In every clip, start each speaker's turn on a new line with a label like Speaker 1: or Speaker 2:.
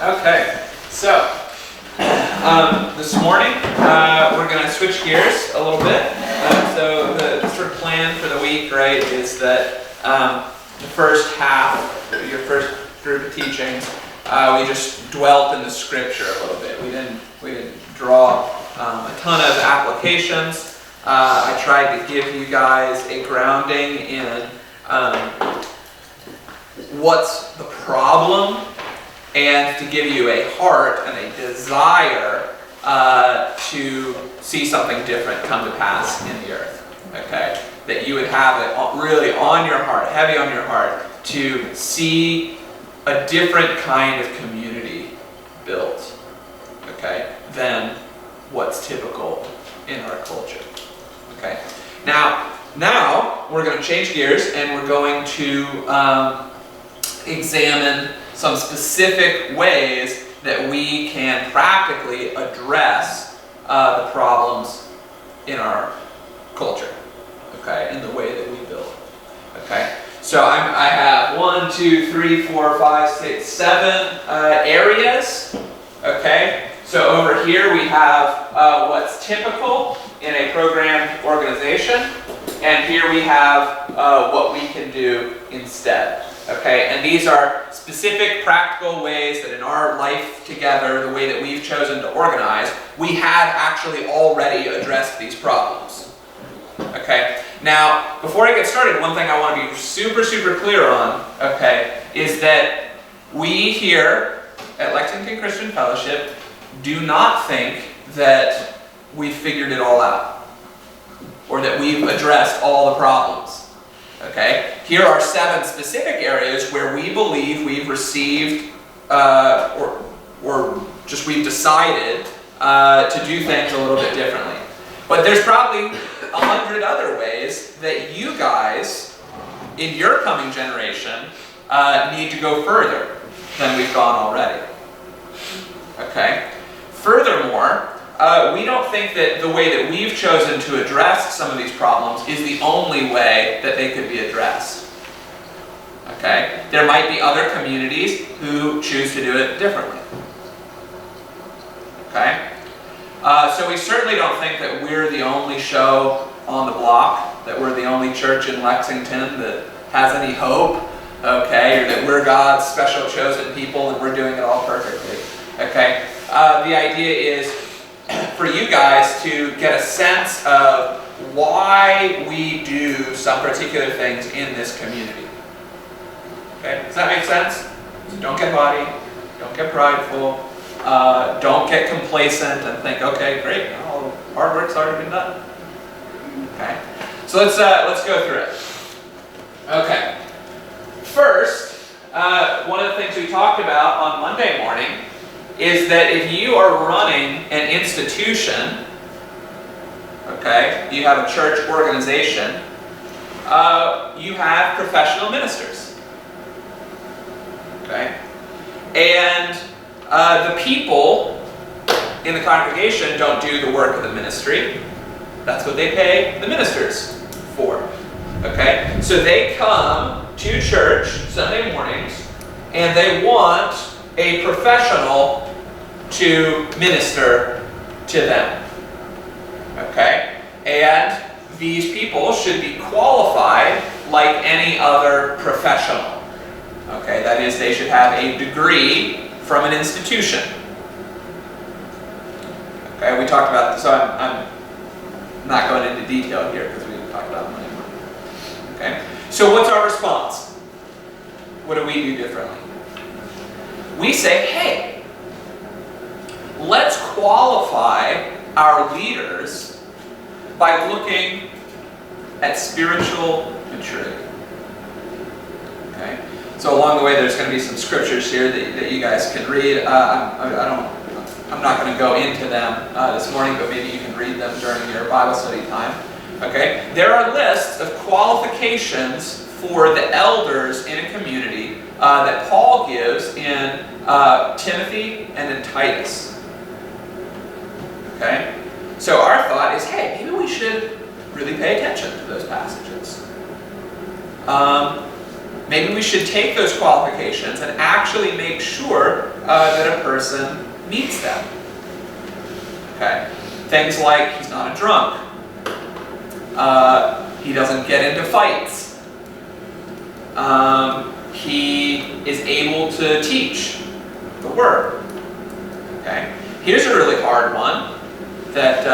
Speaker 1: Okay, so this morning we're going to switch gears a little bit. So the sort of plan for the week, right, is that the first half, your first group of teachings, we just dwelt in the scripture a little bit. We didn't draw a ton of applications. I tried to give you guys a grounding in what's the problem, and to give you a heart and a desire to see something different come to pass in the earth. Okay? That you would have it really on your heart, heavy on your heart, to see a different kind of community built, okay, than what's typical in our culture. Okay? Now we're going to change gears and we're going to examine some specific ways that we can practically address the problems in our culture, okay, in the way that we build. Okay, so I have 1, 2, 3, 4, 5, 6, 7 areas. Okay, so over here we have what's typical in a programmed organization, and here we have what we can do instead. Okay, and these are specific practical ways that in our life together, the way that we've chosen to organize, we have actually already addressed these problems. Okay, now before I get started, one thing I want to be super clear on, okay, is that we here at Lexington Christian Fellowship do not think that we've figured it all out, or that we've addressed all the problems. Okay, here are 7 specific areas where we believe we've received, or just we've decided to do things a little bit differently. But there's probably 100 other ways that you guys, in your coming generation, need to go further than we've gone already. Okay. Furthermore, we don't think that the way that we've chosen to address some of these problems is the only way that they could be addressed. Okay? There might be other communities who choose to do it differently. Okay? So we certainly don't think that we're the only show on the block, that we're the only church in Lexington that has any hope, okay, or that we're God's special chosen people and we're doing it all perfectly. Okay? The idea is for you guys to get a sense of why we do some particular things in this community. Okay, does that make sense? So don't get haughty, don't get prideful, don't get complacent and think, okay, great, all the hard work's already been done. Okay, so let's go through it. Okay, first, one of the things we talked about on Monday morning is that if you are running an institution, okay, you have a church organization, you have professional ministers, okay, and the people in the congregation don't do the work of the ministry. That's what they pay the ministers for, okay, so they come to church Sunday mornings and they want a professional to minister to them. Okay? And these people should be qualified like any other professional. Okay? That is, they should have a degree from an institution. Okay? We talked about this, so I'm not going into detail here because we talked about money. Okay? So what's our response? What do we do differently? We say, hey, let's qualify our leaders by looking at spiritual maturity. Okay? So along the way there's going to be some scriptures here that you guys can read. I'm not going to go into them this morning, but maybe you can read them during your Bible study time. Okay? There are lists of qualifications for the elders in a community that Paul gives in Timothy and in Titus. Okay? So our thought is, hey, maybe we should really pay attention to those passages. Maybe we should take those qualifications and actually make sure that a person meets them. Okay? Things like he's not a drunk. He doesn't get into fights. He is able to teach the word. Okay? Here's a really hard one that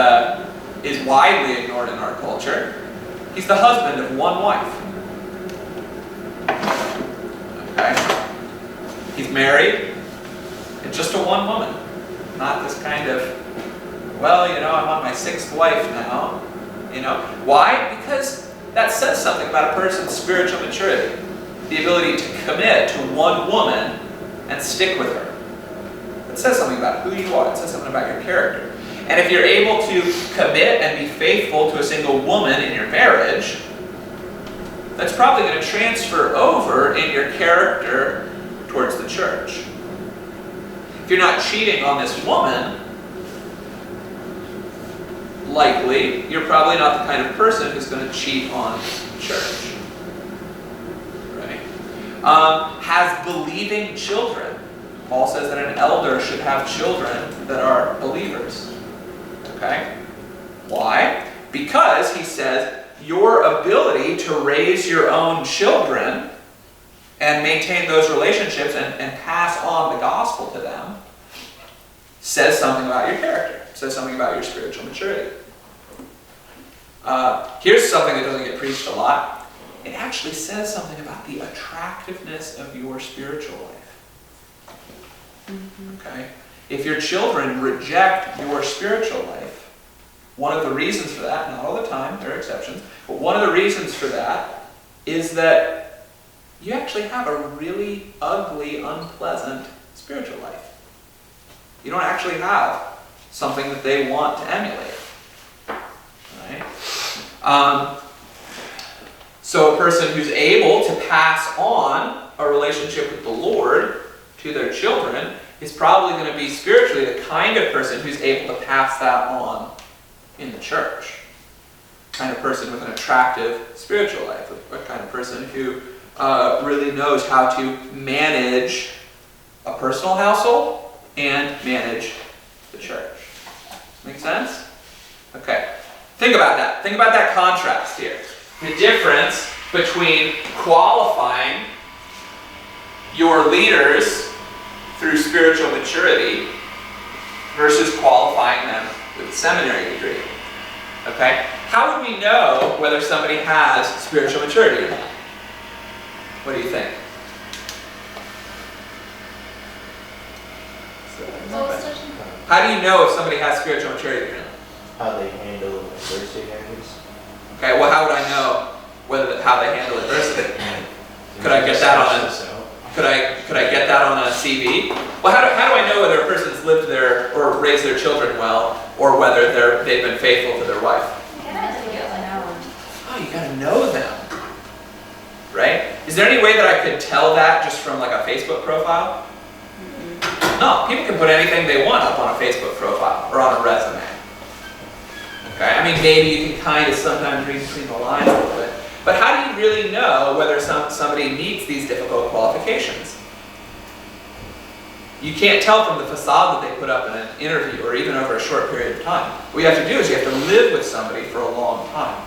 Speaker 1: is widely ignored in our culture. He's the husband of one wife. Okay? He's married and just to one woman. Not this kind of, well, I'm on my sixth wife now. Why? Because that says something about a person's spiritual maturity. The ability to commit to one woman and stick with her. It says something about who you are. It says something about your character. And if you're able to commit and be faithful to a single woman in your marriage, that's probably going to transfer over in your character towards the church. If you're not cheating on this woman, likely you're probably not the kind of person who's going to cheat on the church. Right? Has believing children. Paul says that an elder should have children that are believers. Okay? Why? Because, he says, your ability to raise your own children and maintain those relationships and pass on the gospel to them says something about your character. Says something about your spiritual maturity. Here's something that doesn't get preached a lot. It actually says something about the attractiveness of your spiritual life. Okay? If your children reject your spiritual life, one of the reasons for that, not all the time, there are exceptions, but one of the reasons for that is that you actually have a really ugly, unpleasant spiritual life. You don't actually have something that they want to emulate. Right? So a person who's able to pass on a relationship with the Lord to their children is probably going to be spiritually the kind of person who's able to pass that on in the church. Kind of person with an attractive spiritual life. A kind of person who really knows how to manage a personal household and manage the church. Make sense? Okay. Think about that. Think about that contrast here. The difference between qualifying your leaders through spiritual maturity versus qualifying them with a seminary degree. Okay? How would we know whether somebody has spiritual maturity or not? What do you think? How do you know if somebody has spiritual maturity or not?
Speaker 2: How they handle adversity, I guess.
Speaker 1: Okay, well, how would I know how they handle adversity? Could I get that on a CV? Well, how do I know whether a person's lived their or raised their children well, or whether they've been faithful to their wife? Oh, you gotta know them, right? Is there any way that I could tell that just from like a Facebook profile? No, people can put anything they want up on a Facebook profile or on a resume. Okay, I mean, maybe you can kind of sometimes read between the lines a little bit. But how do you really know whether somebody meets these difficult qualifications? You can't tell from the facade that they put up in an interview or even over a short period of time. What you have to do is you have to live with somebody for a long time.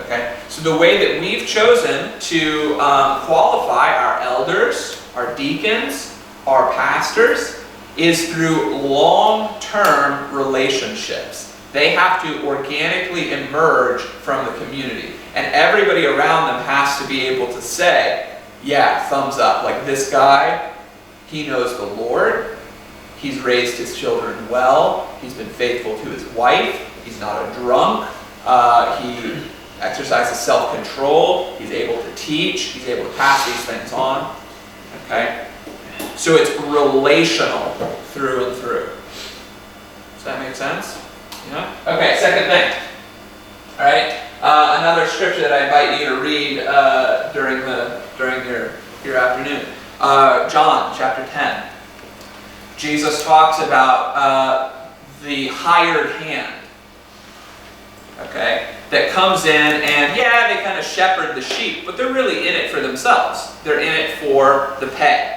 Speaker 1: Okay? So the way that we've chosen to qualify our elders, our deacons, our pastors, is through long-term relationships. They have to organically emerge from the community. And everybody around them has to be able to say, yeah, thumbs up. Like this guy, he knows the Lord. He's raised his children well. He's been faithful to his wife. He's not a drunk. He exercises self-control. He's able to teach. He's able to pass these things on. Okay? So it's relational through and through. Does that make sense? Yeah? Okay, second thing. All right? Another scripture that I invite you to read during your afternoon. John chapter 10. Jesus talks about the hired hand. Okay? That comes in and, yeah, they kind of shepherd the sheep, but they're really in it for themselves. They're in it for the pay.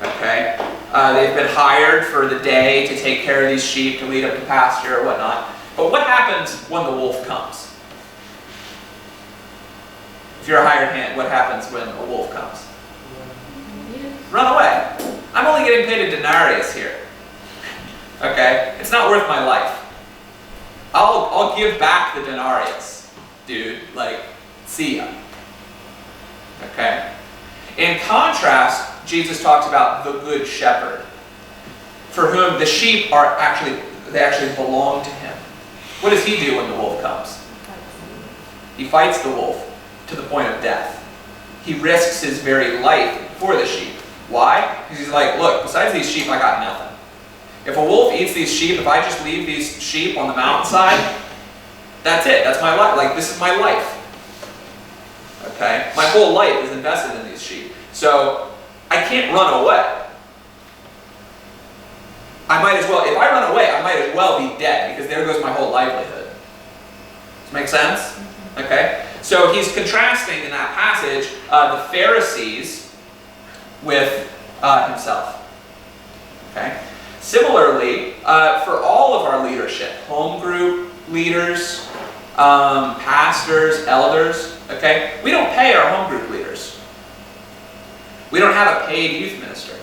Speaker 1: Okay? They've been hired for the day to take care of these sheep, to lead them to pasture or whatnot. But what happens when the wolf comes? If you're a hired hand, what happens when a wolf comes? Run away. I'm only getting paid a denarius here. Okay? It's not worth my life. I'll give back the denarius, dude. Like, see ya. Okay? In contrast, Jesus talks about the good shepherd, for whom the sheep they actually belong to him. What does he do when the wolf comes? He fights the wolf to the point of death. He risks his very life for the sheep. Why? Because he's like, look, besides these sheep, I got nothing. If a wolf eats these sheep, if I just leave these sheep on the mountainside, that's it. That's my life. Like, this is my life. Okay? My whole life is invested in these sheep. So, I can't run away. I might as well, if I run away, I might as well be dead, because there goes my whole livelihood. Does that make sense? Okay? So he's contrasting in that passage the Pharisees with himself. Okay? Similarly, for all of our leadership, home group leaders, pastors, elders, okay, we don't pay our home group leaders. We don't have a paid youth minister.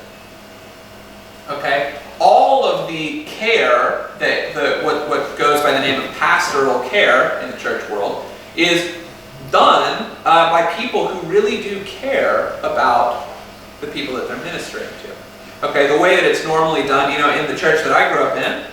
Speaker 1: Okay? All of the care, what goes by the name of pastoral care in the church world, is done by people who really do care about the people that they're ministering to. Okay, the way that it's normally done, in the church that I grew up in,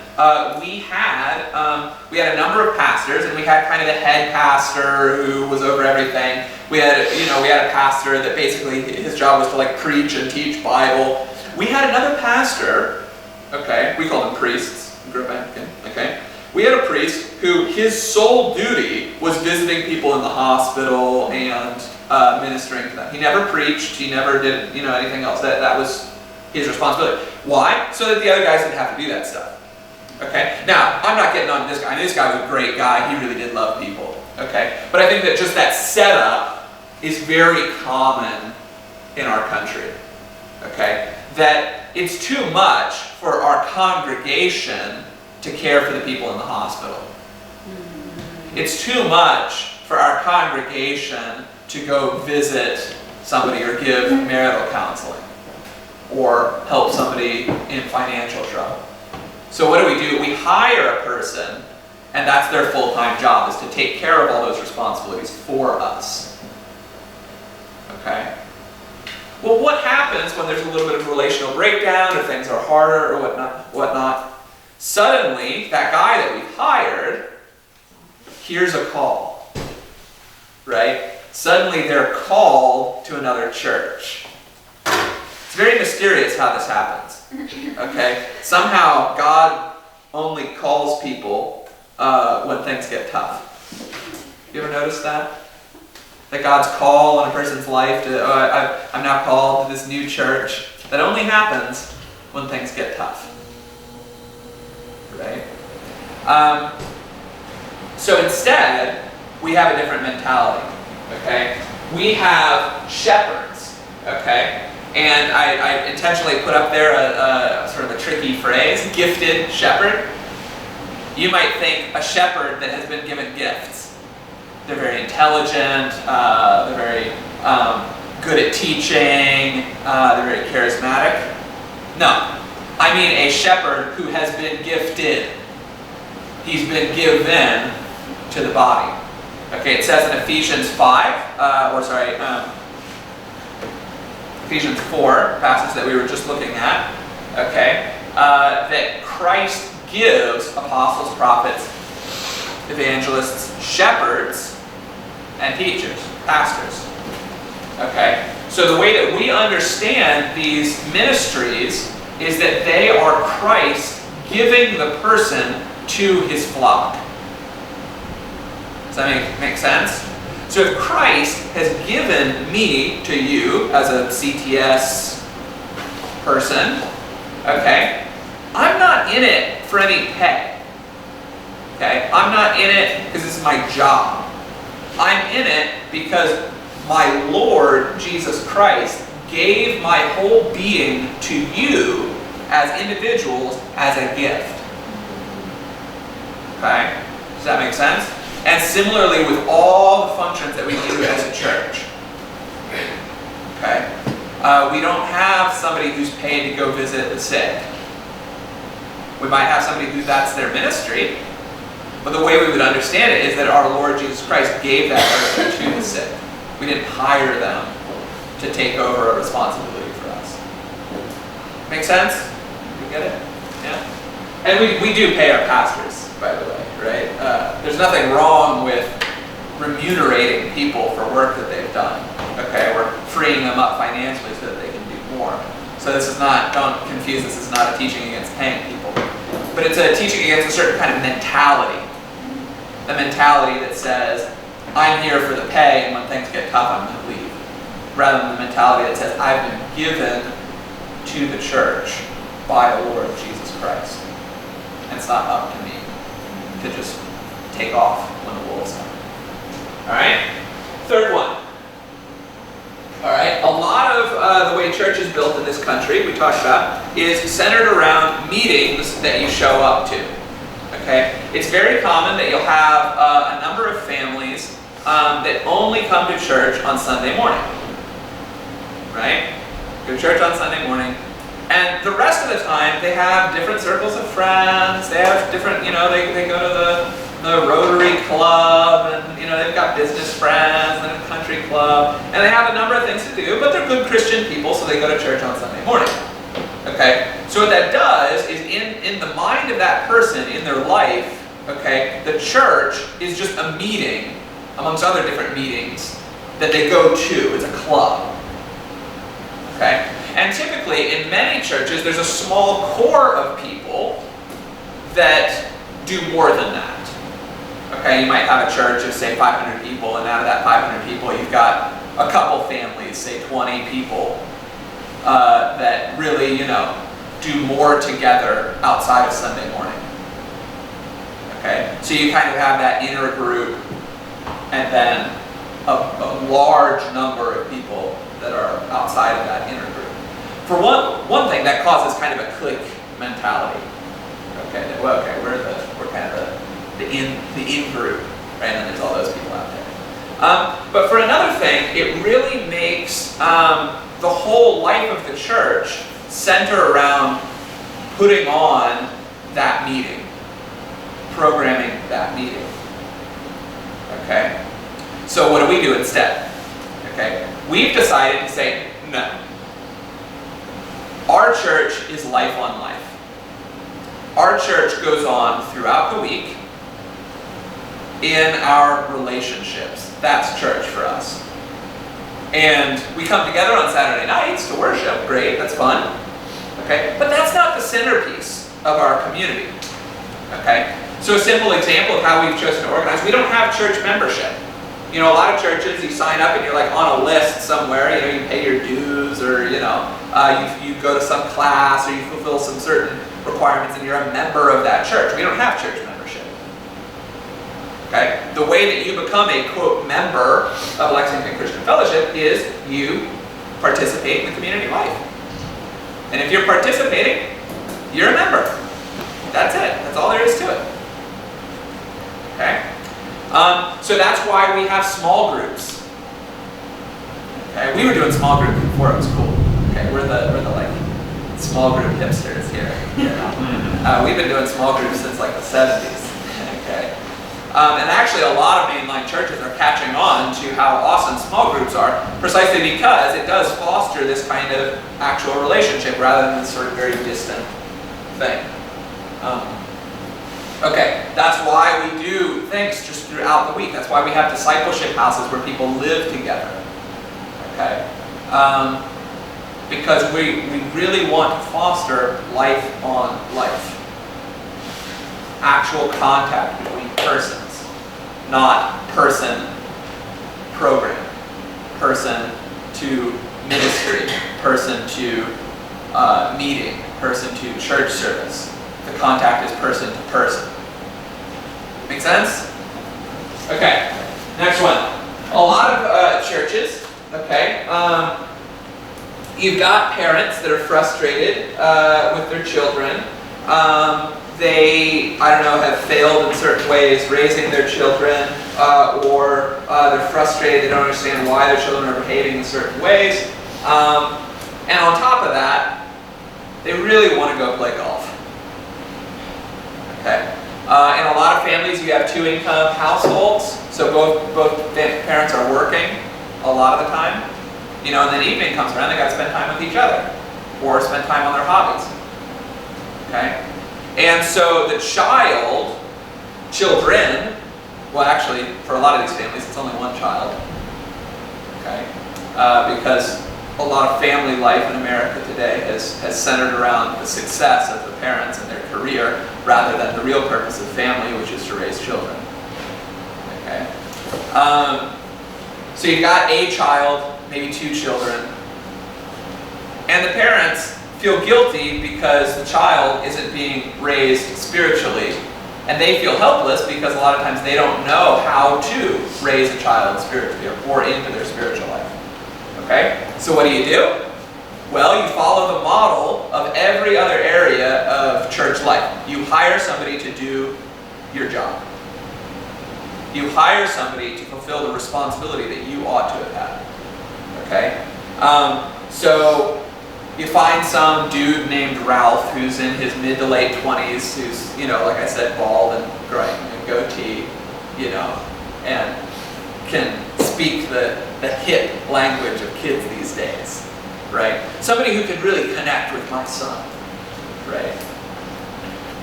Speaker 1: we had a number of pastors, and we had kind of the head pastor who was over everything. We had a pastor that basically his job was to like preach and teach Bible. We had another pastor, okay, we called them priests, grew up Anglican, okay. We had a priest who his sole duty was visiting people in the hospital and ministering to them. He never preached, he never did anything else. That was his responsibility. Why? So that the other guys didn't have to do that stuff. Okay? Now, I'm not getting on to this guy. I mean, this guy was a great guy. He really did love people. Okay? But I think that just that setup is very common in our country. Okay? That it's too much for our congregation to care for the people in the hospital. It's too much for our congregation to go visit somebody or give marital counseling or help somebody in financial trouble. So what do? We hire a person, and that's their full-time job, is to take care of all those responsibilities for us. Okay? Well, what happens when there's a little bit of relational breakdown, or things are harder, or whatnot? Suddenly, that guy that we hired hears a call, right? Suddenly they're called to another church. It's very mysterious how this happens, okay? Somehow God only calls people when things get tough. You ever notice that? That God's call on a person's life to, I'm now called to this new church. That only happens when things get tough. Right? So instead, we have a different mentality. Okay? We have shepherds. Okay? And I intentionally put up there a sort of a tricky phrase, gifted shepherd. You might think a shepherd that has been given gifts. They're very intelligent, they're very good at teaching, they're very charismatic. No. I mean a shepherd who has been gifted. He's been given to the body. Okay, it says in Ephesians 4, passage that we were just looking at, okay, that Christ gives apostles, prophets, evangelists, shepherds, and teachers, pastors. Okay, so the way that we understand these ministries is that they are Christ giving the person to his flock. Does that make sense? So if Christ has given me to you as a CTS person, okay, I'm not in it for any pay. Okay, I'm not in it because this is my job. I'm in it because my Lord Jesus Christ gave my whole being to you as individuals as a gift. Okay? Does that make sense? And similarly with all the functions that we do as a church. Okay? We don't have somebody who's paid to go visit the sick. We might have somebody who that's their ministry, but the way we would understand it is that our Lord Jesus Christ gave that person to the sick. We didn't hire them to take over a responsibility for us. Make sense? You get it? Yeah? And we do pay our pastors, by the way, right? There's nothing wrong with remunerating people for work that they've done. Okay, we're freeing them up financially so that they can do more. So this is not, don't confuse this, is not a teaching against paying people. But it's a teaching against a certain kind of mentality. The mentality that says, I'm here for the pay, and when things get tough, I'm going to leave. Rather than the mentality that says, I've been given to the church by the Lord Jesus Christ. And it's not up to me to just take off when the wolves come. Alright? Third one. Alright, a lot of the way church is built in this country, we talked about, is centered around meetings that you show up to. Okay? It's very common that you'll have a number of families that only come to church on Sunday morning. Right? Go to church on Sunday morning. And the rest of the time, they have different circles of friends. They have different, they go to the Rotary Club, and they've got business friends and a country club, and they have a number of things to do, but they're good Christian people, so they go to church on Sunday morning. Okay? So what that does is in the mind of that person, in their life, okay, the church is just a meeting, amongst other different meetings, that they go to. It's a club. Okay? And typically, in many churches, there's a small core of people that do more than that. Okay, you might have a church of, say, 500 people, and out of that 500 people, you've got a couple families, say 20 people, that really, do more together outside of Sunday morning. Okay, so you kind of have that inner group, and then a large number of people that are outside of that inner group. For one thing, that causes kind of a clique mentality. Okay, we're kind of the in group, right? And then there's all those people out there. But for another thing, it really makes the whole life of the church center around putting on that meeting, programming that meeting. Okay? So what do we do instead? Okay? We've decided to say, no. Our church is life on life. Our church goes on throughout the week in our relationships. That's church for us. And we come together on Saturday nights to worship. Great, that's fun. Okay? But that's not the centerpiece of our community. Okay? So a simple example of how we've chosen to organize, we don't have church membership. A lot of churches, you sign up and you're like on a list somewhere, you pay your dues, or you go to some class, or you fulfill some certain requirements and you're a member of that church. We don't have church membership. Okay? The way that you become a, quote, member of Lexington Christian Fellowship is you participate in the community life. And if you're participating, you're a member. That's it. That's all there is to it. Okay? So that's why we have small groups. Okay? We were doing small group before it was cool. Okay? We're the like small group hipsters here. We've been doing small groups since like the 70s. Okay? And actually a lot of mainline churches are catching on to how awesome small groups are, precisely because it does foster this kind of actual relationship rather than this sort of very distant thing. Okay, that's why we do things just throughout the week. That's why we have discipleship houses where people live together. Okay? Because we really want to foster life on life. Actual contact between persons, not person program, person to ministry, person to meeting, person to church service. The contact is person to person. Make sense? Okay, next one. A lot of churches, okay, you've got parents that are frustrated with their children. They, I don't know, have failed in certain ways raising their children, or they're frustrated, they don't understand why their children are behaving in certain ways. And on top of that, they really want to go play golf. Okay. In a lot of families, you have two-income households, so both parents are working a lot of the time. You know, and then evening comes around, they got to spend time with each other, or spend time on their hobbies. Okay. And so the children, well, actually, for a lot of these families, it's only one child. Okay. Because a lot of family life in America today has centered around the success of the parents and their career rather than the real purpose of family, which is to raise children. Okay? So you've got a child, maybe two children, and the parents feel guilty because the child isn't being raised spiritually, and they feel helpless because a lot of times they don't know how to raise a child spiritually or pour into their spiritual life. Okay? So what do? Well, you follow the model of every other area of church life. You hire somebody to do your job. You hire somebody to fulfill the responsibility that you ought to have had. Okay? So you find some dude named Ralph who's in his mid to late 20s, who's, you know, like I said, bald and growing a goatee, you know, and can speak the hip language of kids these days, right? Somebody who can really connect with my son, right?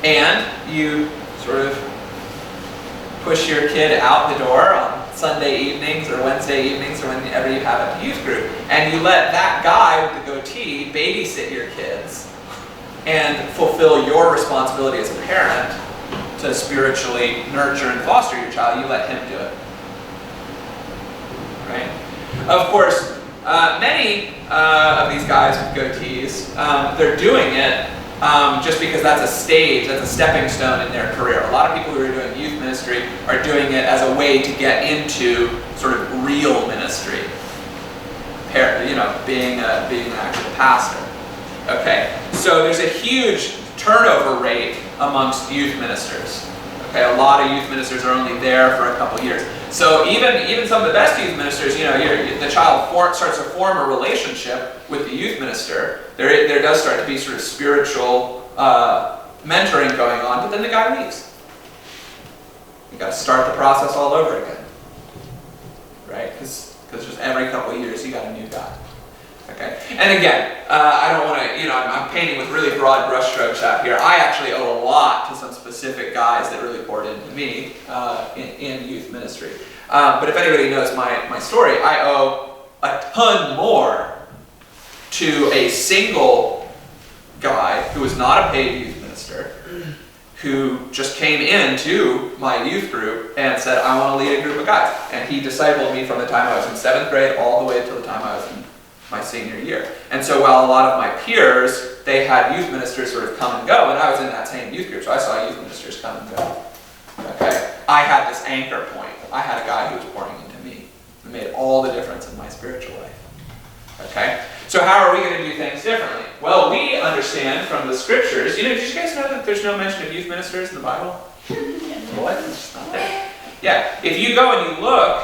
Speaker 1: And you sort of push your kid out the door on Sunday evenings or Wednesday evenings or whenever you have a youth group, and you let that guy with the goatee babysit your kids and fulfill your responsibility as a parent to spiritually nurture and foster your child. You let him do it. Right? Of course, many of these guys with goatees, they're doing it just because that's a stage, that's a stepping stone in their career. A lot of people who are doing youth ministry are doing it as a way to get into sort of real ministry. You know, being an actual pastor. Okay, so there's a huge turnover rate amongst youth ministers. Okay, a lot of youth ministers are only there for a couple years. So even some of the best youth ministers, you know, the child starts to form a relationship with the youth minister. There does start to be sort of spiritual mentoring going on, but then the guy leaves. You got to start the process all over again, right? Because just every couple of years you got a new guy. Okay, and again, I don't want to, you know, I'm painting with really broad brushstrokes out here. I actually owe a lot to some specific guys that really poured into me in youth ministry. But if anybody knows my story, I owe a ton more to a single guy who was not a paid youth minister, who just came into my youth group and said, I want to lead a group of guys. And he discipled me from the time I was in 7th grade all the way until the time I was in my senior year. And so while a lot of my peers, they had youth ministers sort of come and go, and I was in that same youth group, so I saw youth ministers come and go. Okay? I had this anchor point. I had a guy who was pouring into me. It made all the difference in my spiritual life. Okay? So how are we going to do things differently? Well, we understand from the scriptures, you know, did you guys know that there's no mention of youth ministers in the Bible? What? It's not there. Yeah. If you go and you look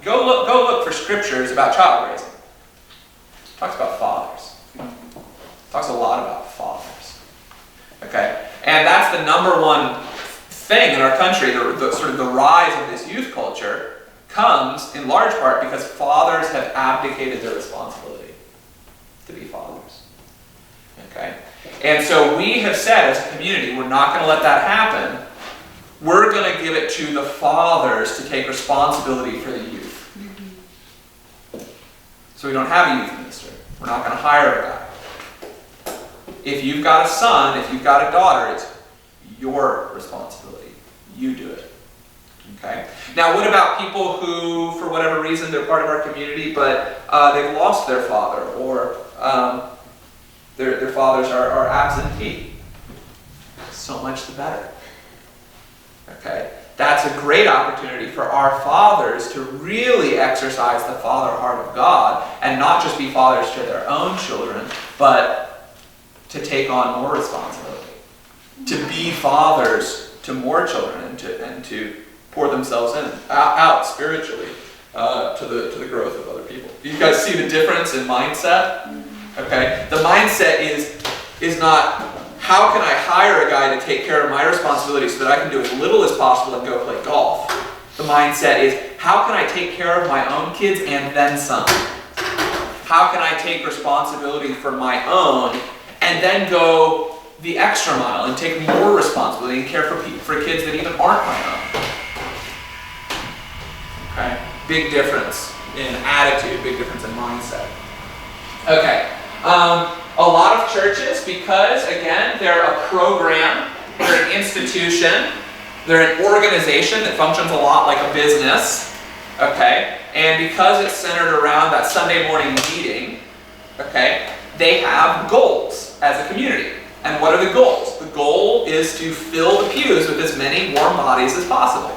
Speaker 1: go look for scriptures about child raising. It talks about fathers. It talks a lot about fathers. Okay? And that's the number one thing in our country, the sort of the rise of this youth culture comes in large part because fathers have abdicated their responsibility to be fathers. Okay? And so we have said as a community, we're not going to let that happen. We're going to give it to the fathers to take responsibility for the youth. So we don't have a youth minister. We're not going to hire a guy. If you've got a son, if you've got a daughter, it's your responsibility. You do it. Okay? Now, what about people who, for whatever reason, they're part of our community, but they've lost their father, or their fathers are absentee? So much the better. Okay? that's a great opportunity for our fathers to really exercise the father heart of God and not just be fathers to their own children, but to take on more responsibility, to be fathers to more children, and to pour themselves out spiritually to the growth of other people. Do you guys see the difference in mindset? Okay, the mindset is not, how can I hire a guy to take care of my responsibilities so that I can do as little as possible and go play golf? The mindset is, how can I take care of my own kids and then some? How can I take responsibility for my own and then go the extra mile and take more responsibility and care for kids that even aren't my own? Okay, big difference in attitude, big difference in mindset. Okay. A lot of churches, because again, they're a program, they're an institution, they're an organization that functions a lot like a business, okay? And because it's centered around that Sunday morning meeting, okay, they have goals as a community. And what are the goals? The goal is to fill the pews with as many warm bodies as possible.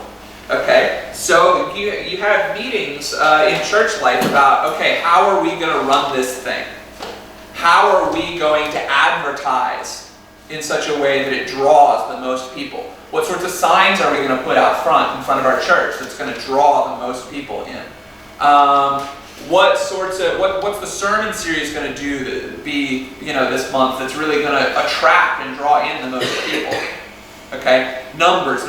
Speaker 1: Okay, so you have meetings in church life about, okay, how are we going to run this thing? How are we going to advertise in such a way that it draws the most people? What sorts of signs are we going to put out front in front of our church that's going to draw the most people in? What's the sermon series going to do to be, this month that's really going to attract and draw in the most people? Okay, numbers.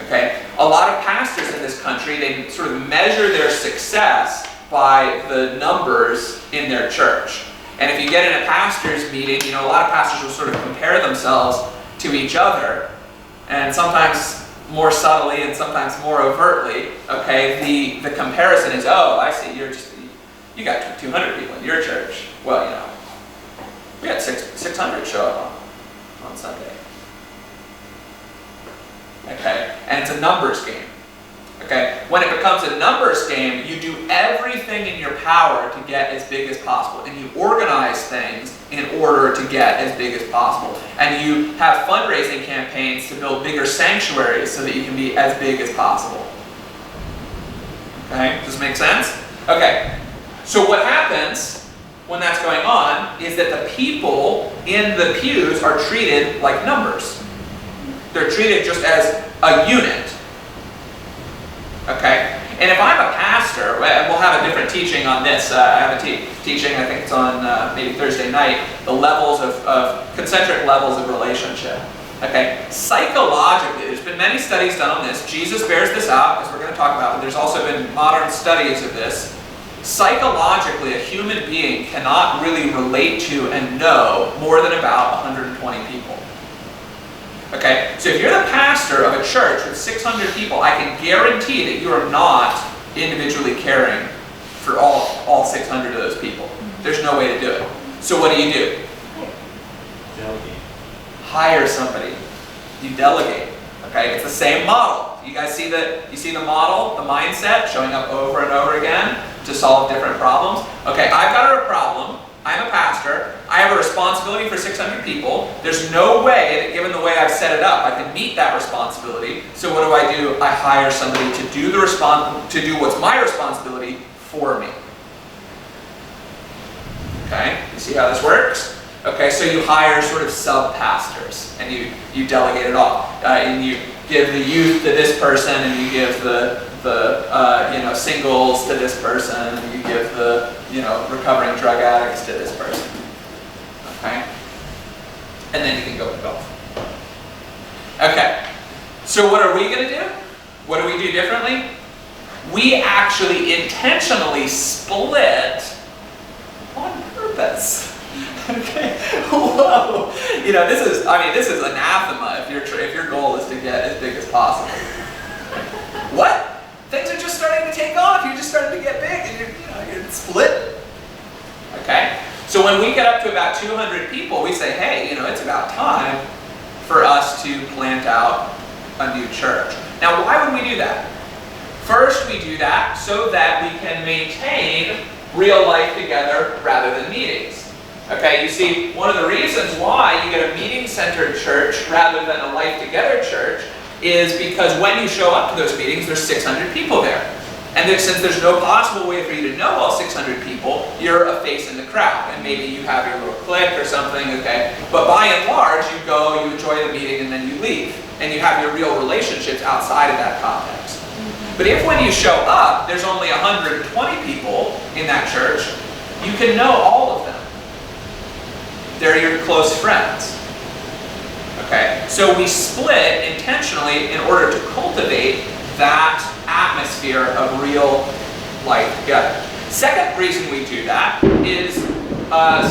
Speaker 1: Okay, a lot of pastors in this country, they sort of measure their success by the numbers in their church. And if you get in a pastor's meeting, a lot of pastors will sort of compare themselves to each other, and sometimes more subtly and sometimes more overtly. Okay, the comparison is, oh, I see, you got 200 people in your church. Well, we had 600 show up on Sunday. Okay, and it's a numbers game. Okay, when it becomes a numbers game, you do everything in your power to get as big as possible, and you organize things in order to get as big as possible, and you have fundraising campaigns to build bigger sanctuaries so that you can be as big as possible. Okay, does this make sense? Okay, so what happens when that's going on is that the people in the pews are treated like numbers. They're treated just as a unit. Okay? And if I'm a pastor, we'll have a different teaching on this. I have a teaching, I think it's on maybe Thursday night, the levels of concentric levels of relationship. Okay? Psychologically, there's been many studies done on this. Jesus bears this out, as we're going to talk about, but there's also been modern studies of this. Psychologically, a human being cannot really relate to and know more than about 120 people. Okay, so if you're the pastor of a church with 600 people, I can guarantee that you are not individually caring for all 600 of those people. There's no way to do it. So what do?
Speaker 2: Delegate.
Speaker 1: Hire somebody. You delegate. Okay, it's the same model. You guys see the model, the mindset showing up over and over again to solve different problems? Okay, I've got a problem. I'm a pastor. I have a responsibility for 600 people. There's no way that, given the way I've set it up, I can meet that responsibility. So what do? I hire somebody to do what's my responsibility for me. Okay, you see how this works? Okay, so you hire sort of sub-pastors, and you delegate it off. And you give the youth to this person, and you give the singles to this person, and you give the recovering drug addicts to this person. Okay? And then you can go to golf. Okay. So what are we going to do? What do we do differently? We actually intentionally split on purpose. Okay. Whoa. This is anathema if your goal is to get as big as possible. What? Things are just starting to take off. You're just starting to get big, and you're split. Okay. So when we get up to about 200 people, we say, hey, it's about time for us to plant out a new church. Now, why would we do that? First, we do that so that we can maintain real life together rather than meetings. Okay, you see, one of the reasons why you get a meeting-centered church rather than a life-together church is because when you show up to those meetings, there's 600 people there. And since there's no possible way for you to know all 600 people, you're a face in the crowd. And maybe you have your little clique or something, okay? But by and large, you go, you enjoy the meeting, and then you leave. And you have your real relationships outside of that context. But if when you show up, there's only 120 people in that church, you can know all of them. They're your close friends. Okay? So we split intentionally in order to cultivate that atmosphere of real life together. Second reason we do that is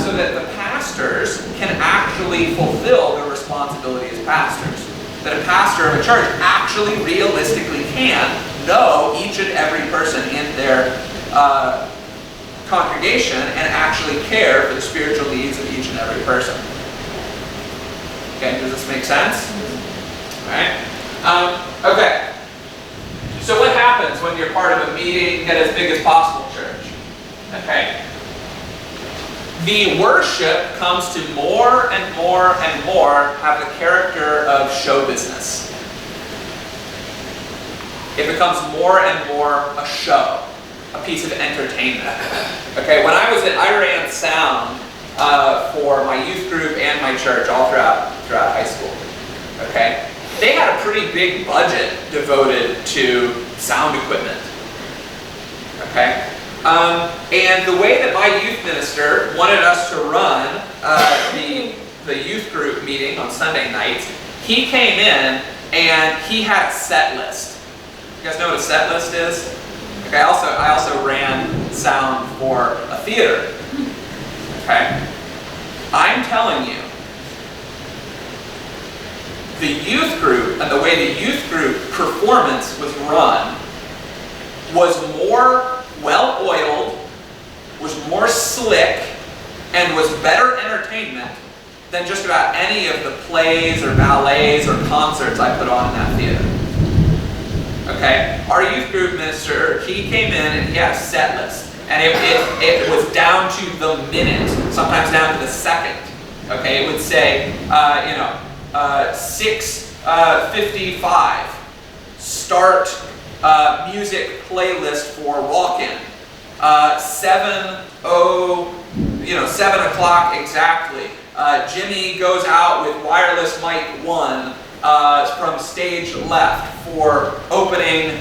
Speaker 1: so that the pastors can actually fulfill their responsibility as pastors. That a pastor of a church actually realistically can know each and every person in their congregation and actually care for the spiritual needs of each and every person. Okay, does this make sense? Alright. Okay. So what happens when you're part of a meeting at as big as possible church? Okay. The worship comes to more and more and more have the character of show business. It becomes more and more a show, a piece of entertainment. Okay, when I ran sound for my youth group and my church all throughout high school. Okay, they had a pretty big budget devoted to sound equipment. Okay, and the way that my youth minister wanted us to run the youth group meeting on Sunday nights, he came in and he had a set list. You guys know what a set list is? Okay, I also ran sound for a theater. Okay, I'm telling you, the youth group and the way the youth group performance was run was more well-oiled, was more slick, and was better entertainment than just about any of the plays or ballets or concerts I put on in that theater. Okay, our youth group minister, he came in and he had a set list, and it was down to the minute, sometimes down to the second. Okay, it would say, 6:55, start music playlist for walk-in. 7 o'clock exactly. Jimmy goes out with wireless mic 1 from stage left for opening,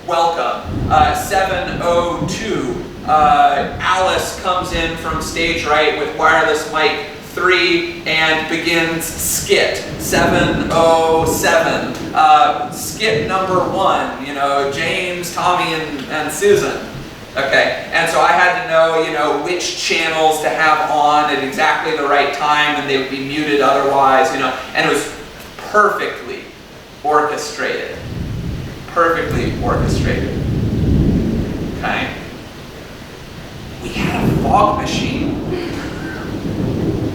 Speaker 1: welcome. 7:02, Alice comes in from stage right with wireless mic 3 and begins skit. 7:07, skit number 1, James, Tommy, and Susan. Okay, and so I had to know, which channels to have on at exactly the right time, and they would be muted otherwise, and it was perfectly orchestrated. Perfectly orchestrated. Okay? We had a fog machine.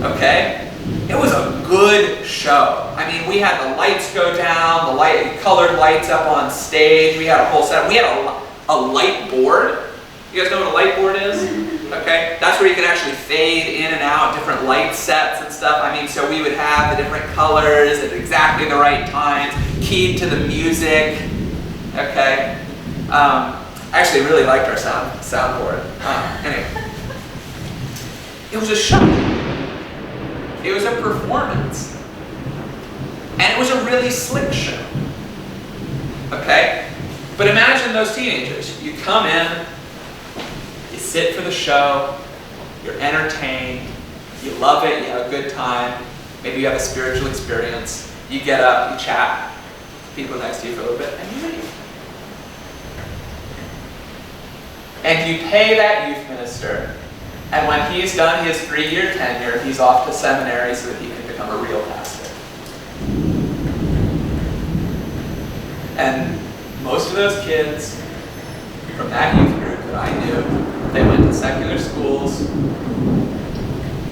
Speaker 1: Okay? It was a good show. I mean, we had the lights go down, colored lights up on stage, we had a whole set. We had a light board. You guys know what a light board is? Okay, that's where you can actually fade in and out different light sets and stuff. I mean, so we would have the different colors at exactly the right times, keyed to the music. Okay, I actually really liked our soundboard. Anyway, it was a show. It was a performance, and it was a really slick show. Okay, but imagine those teenagers. You come in. You sit for the show, you're entertained, you love it, you have a good time, maybe you have a spiritual experience, you get up, you chat with people next to you for a little bit, and you leave. And you pay that youth minister, and when he's done his 3-year tenure, he's off to seminary so that he can become a real pastor. And most of those kids from that youth group that I knew, they went to secular schools,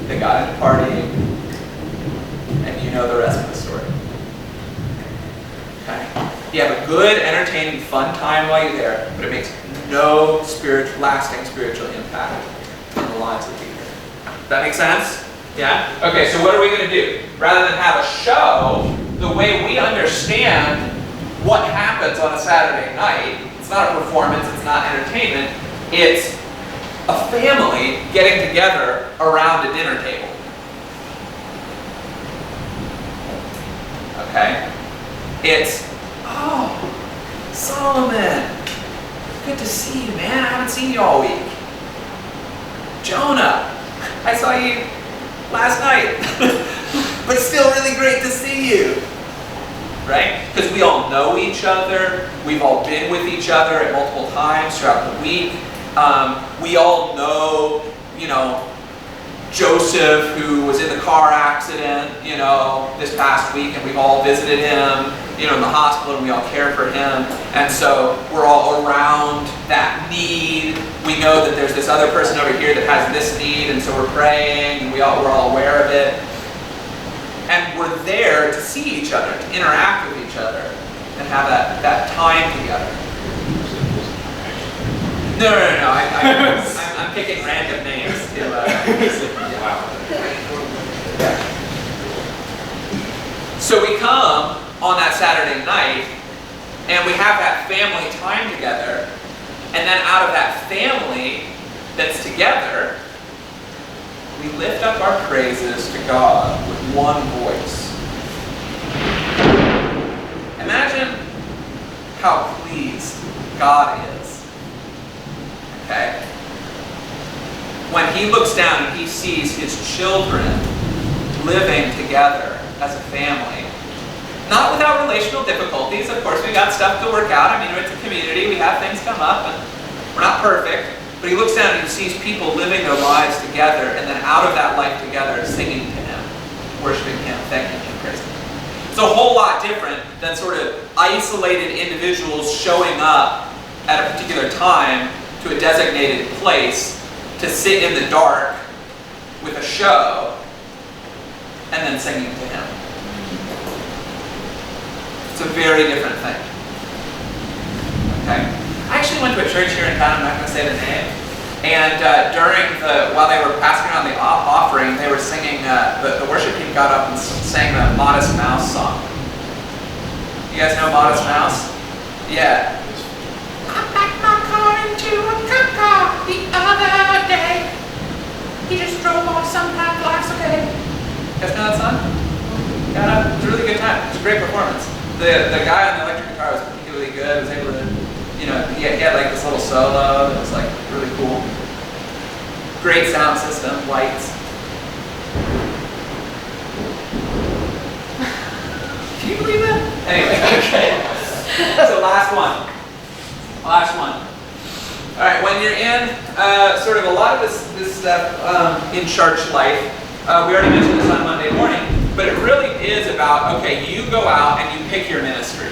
Speaker 1: they got into partying, and you know the rest of the story. Okay? You have a good, entertaining, fun time while you're there, but it makes no lasting spiritual impact on the lives of people. That make sense? Yeah? Okay, so what are we going to do? Rather than have a show, the way we understand what happens on a Saturday night, it's not a performance, it's not entertainment, it's a family getting together around a dinner table. Okay? It's, oh, Solomon, good to see you, man. I haven't seen you all week. Jonah, I saw you last night, but still really great to see you. Right? Because we all know each other. We've all been with each other at multiple times throughout the week. We all know, Joseph, who was in the car accident, this past week, and we've all visited him, in the hospital, and we all care for him. And so we're all around that need. We know that there's this other person over here that has this need, and so we're praying, and we're all aware of it. And we're there to see each other, to interact with each other, and have that time together. No. I'm picking random names to. Wow. So we come on that Saturday night, and we have that family time together, and then out of that family that's together, we lift up our praises to God with one voice. Imagine how pleased God is. Okay? When he looks down and he sees his children living together as a family. Not without relational difficulties. Of course, we got stuff to work out. It's a community. We have things come up, and we're not perfect. But he looks down and he sees people living their lives together, and then out of that life together, singing to him, worshiping him, thanking him, praising him. It's a whole lot different than sort of isolated individuals showing up at a particular time to a designated place to sit in the dark with a show and then singing to him. It's a very different thing. Okay? I actually went to a church here in town, I'm not going to say the name, and while they were passing around the offering, they were singing, the worship team got up and sang the Modest Mouse song. You guys know Modest Mouse? Yeah. I backed my car into a car the other day. He just drove off sometime blocks away. You guys know that song? Got up. It was a really good time. It was a great performance. The guy on the electric guitar was particularly good. Was able to, he had like this little solo that was like really cool. Great sound system, lights. Can you believe that? Anyway, okay. So last one. All right, when you're in sort of a lot of this stuff in church life, we already mentioned this on Monday morning, but it really is about, okay, you go out and you pick your ministry.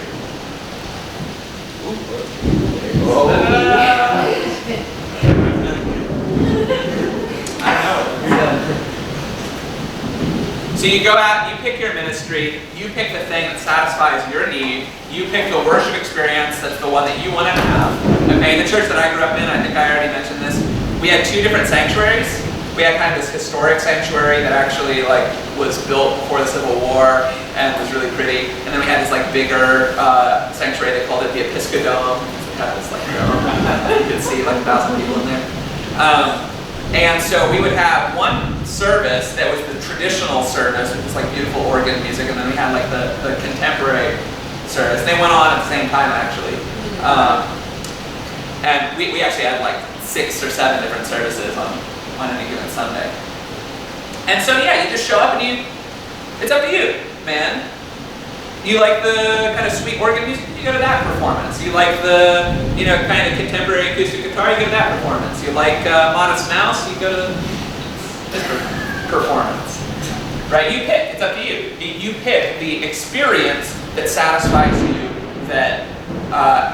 Speaker 1: So you go out, you pick your ministry, you pick the thing that satisfies your need, you pick the worship experience that's the one that you want to have. Okay, the church that I grew up in, I think I already mentioned this, we had two different sanctuaries. We had kind of this historic sanctuary that actually was built before the Civil War and was really pretty. And then we had this bigger sanctuary, they called it the Episcodome. It had this you could see 1,000 people in there. And so we would have one service that was the traditional service, which was beautiful organ music, and then we had the contemporary service. They went on at the same time actually. And we actually had 6 or 7 different services on any given Sunday. And so yeah, you just show up and it's up to you, man. You like the kind of sweet organ music, you go to that performance. You like the, kind of contemporary acoustic guitar, you go to that performance. You like Modest Mouse, you go to this performance. Right, you pick, it's up to you. You pick the experience that satisfies you, that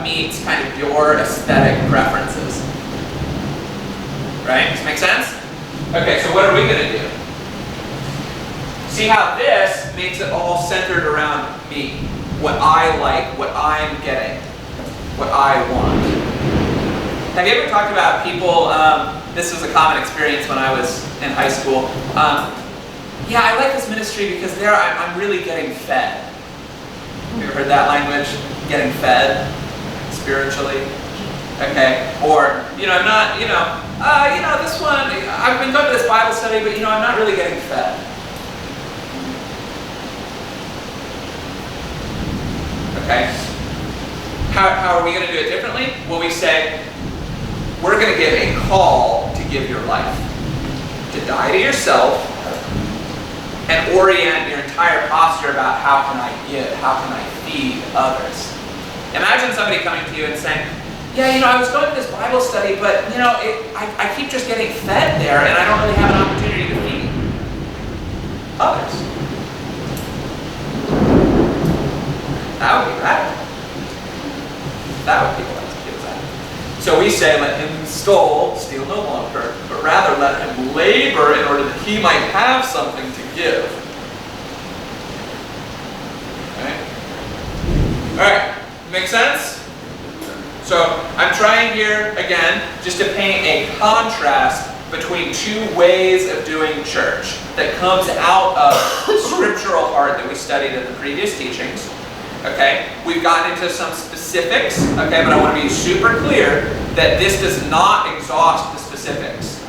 Speaker 1: meets kind of your aesthetic preferences. Right, does that make sense? Okay, so what are we gonna do? See how this makes it all centered around me. What I like, what I'm getting, what I want. Have you ever talked about people, this was a common experience when I was in high school. Yeah, I like this ministry because there I'm really getting fed. You ever heard that language? Getting fed spiritually. Okay, or I'm not. This one. I've been going to this Bible study, but I'm not really getting fed. Okay. How are we going to do it differently? Well, we say we're going to give a call to give your life, to die to yourself, and orient your entire posture about how can I give, how can I feed others. Imagine somebody coming to you and saying, yeah, I was going to this Bible study, but I keep just getting fed there, and I don't really have an opportunity to feed others. That would be radical. That would be what it is at. So we say, let him steal no longer, but rather let him labor in order that he might have something to give. Okay? Alright, make sense? So I'm trying here, again, just to paint a contrast between two ways of doing church that comes out of the scriptural heart that we studied in the previous teachings. Okay, we've gotten into some specifics, okay, but I want to be super clear that this does not exhaust the specifics.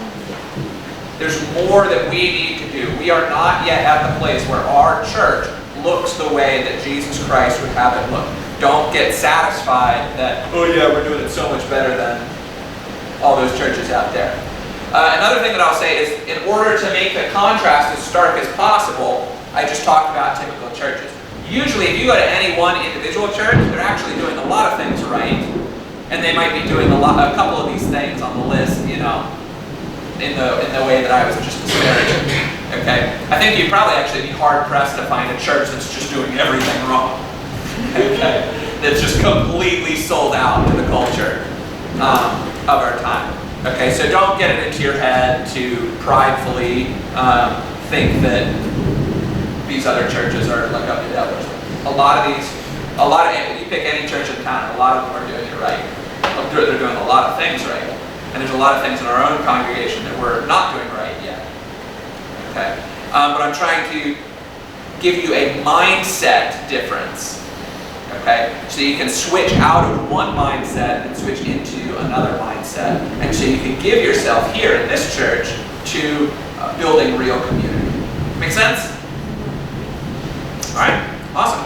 Speaker 1: There's more that we need to do. We are not yet at the place where our church looks the way that Jesus Christ would have it look. Don't get satisfied that, oh yeah, we're doing it so much better than all those churches out there. Another thing that I'll say is, in order to make the contrast as stark as possible, I just talked about typical churches. Usually, if you go to any one individual church, they're actually doing a lot of things right, and they might be doing a couple of these things on the list, in the way that I was just disparaging. Okay, I think you'd probably actually be hard pressed to find a church that's just doing everything wrong. Okay, that's just completely sold out to the culture of our time. Okay, so don't get it into your head to pridefully think that these other churches are like up to devils. You pick any church in town, a lot of them are doing it right. They're doing a lot of things right. And there's a lot of things in our own congregation that we're not doing right yet. Okay? But I'm trying to give you a mindset difference. Okay? So you can switch out of one mindset and switch into another mindset. And so you can give yourself here in this church to building real community. Make sense? Alright, awesome.